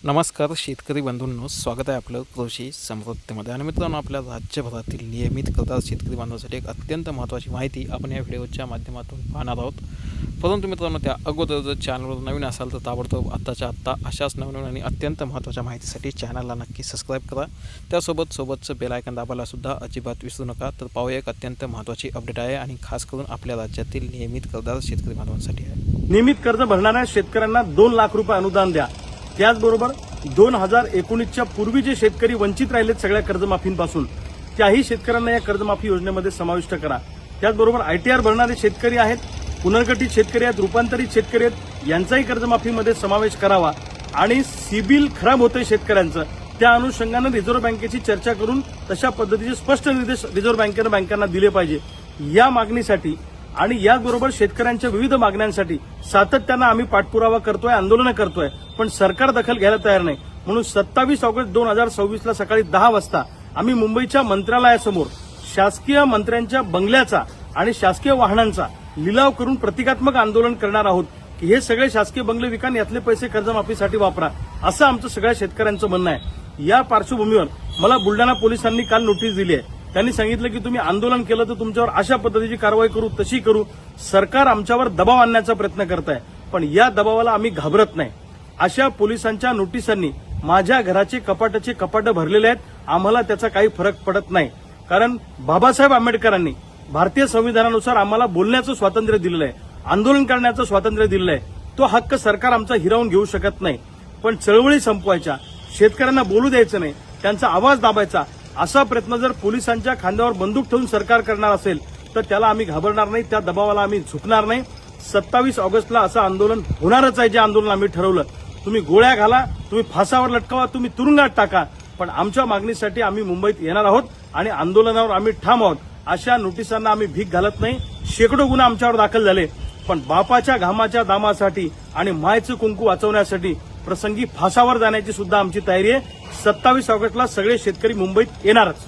नमस्कार शेतकरी बंधूंनो, स्वागत आहे आपलं कृषी समृद्धीमध्ये. आणि मित्रांनो, आपल्या राज्यभरातील नियमित करदार शेतकरी बांधवांसाठी एक अत्यंत महत्त्वाची माहिती आपण या व्हिडिओच्या माध्यमातून पाहणार आहोत. परंतु मित्रांनो, त्या अगोदर जर चॅनलवर नवीन असाल तर ताबडतोब आत्ताच्या आत्ता अशाच नवीन आणि अत्यंत महत्त्वाच्या माहितीसाठी चॅनलला नक्की सबस्क्राईब करा. त्यासोबतचं बेल आयकॉन दाबायला सुद्धा अजिबात विसरू नका. तर पाहूया एक अत्यंत महत्त्वाची अपडेट आहे आणि खास करून आपल्या राज्यातील नियमित करदार शेतकरी बांधवांसाठी आहे. नियमित कर्ज भरणाऱ्या शेतकऱ्यांना 2 लाख रुपये अनुदान द्या. त्याचबरोबर 2019च्या पूर्वी जे शेतकरी वंचित राहिलेत सगळ्या कर्जमाफींपासून, त्याही शेतकऱ्यांना या कर्जमाफी योजनेमध्ये समाविष्ट करा. त्याचबरोबर आयटीआर भरणारे शेतकरी आहेत, पुनर्गठित शेतकरी आहेत, रूपांतरित शेतकरी आहेत, यांचाही कर्जमाफीमध्ये समावेश करावा. आणि सिबिल खराब होतंय शेतकऱ्यांचं, त्या अनुषंगानं रिझर्व्ह बँकेची चर्चा करून तशा पद्धतीचे स्पष्ट निर्देश रिझर्व्ह बँकेनं बँकांना दिले पाहिजे. या मागणीसाठी आणि याचबरोबर शेतकऱ्यांच्या विविध मागण्यांसाठी सातत्यानं आम्ही पाठपुरावा करतोय, आंदोलनं करतोय, पण सरकार दखल घ्यायला तयार नाही. म्हणून 27 ऑगस्ट 2026 सकाळी 10 वाजता आम्ही मुंबईच्या मंत्रालयासमोर शासकीय मंत्र्यांच्या बंगल्याचा आणि शासकीय वाहनांचा लिलाव करून प्रतिकात्मक आंदोलन करणार आहोत की हे सगळे शासकीय बंगले विका, यातले पैसे कर्जमाफीसाठी वापरा, असं आमचं सगळ्या शेतकऱ्यांचं म्हणणं आहे. या पार्श्वभूमीवर मला बुलढाणा पोलिसांनी काल नोटीस दिली आहे. त्यांनी सांगितलं की तुम्ही आंदोलन केलं तर तुमच्यावर अशा पद्धतीची कारवाई करू, तशी करू. सरकार आमच्यावर दबाव आणण्याचा प्रयत्न करत आहे, पण या दबावाला आम्ही घाबरत नाही. अशा पोलिसांच्या नोटिसांनी माझ्या घराचे कपाटाचे कपाट भरलेले आहेत. आम्हाला त्याचा काही फरक पडत नाही, कारण बाबासाहेब आंबेडकरांनी भारतीय संविधानानुसार आम्हाला बोलण्याचं स्वातंत्र्य दिलेलं आहे, आंदोलन करण्याचं स्वातंत्र्य दिलेलं आहे. तो हक्क सरकार आमचा हिरावून घेऊ शकत नाही. पण चळवळी संपवायच्या, शेतकऱ्यांना बोलू द्यायचं नाही, त्यांचा आवाज दाबायचा, असा प्रयत्न जर पोलिसांच्या खांद्यावर बंदूक ठेवून सरकार करणार असेल तर त्याला आम्ही घाबरणार नाही, त्या दबावाला आम्ही झुकणार नाही. 27 ऑगस्टला असं आंदोलन होणारच आहे, जे आंदोलन आम्ही ठरवलं. तुम्ही गोळ्या घाला, तुम्ही फासावर लटकावा, तुम्ही तुरुंगात टाका, पण आमच्या मागणीसाठी आम्ही मुंबईत येणार आहोत आणि आंदोलनावर आम्ही ठाम आहोत. अशा नोटिसांना आम्ही भीक घालत नाही. शेकडो गुन्हे आमच्यावर दाखल झाले, पण बापाच्या घामाच्या दामासाठी आणि मायचं कुंकू वाचवण्यासाठी प्रसंगी फासावर जाण्याची सुद्धा आमची तयारी आहे. 27 ऑगस्टला सगळे शेतकरी मुंबईत येणारच.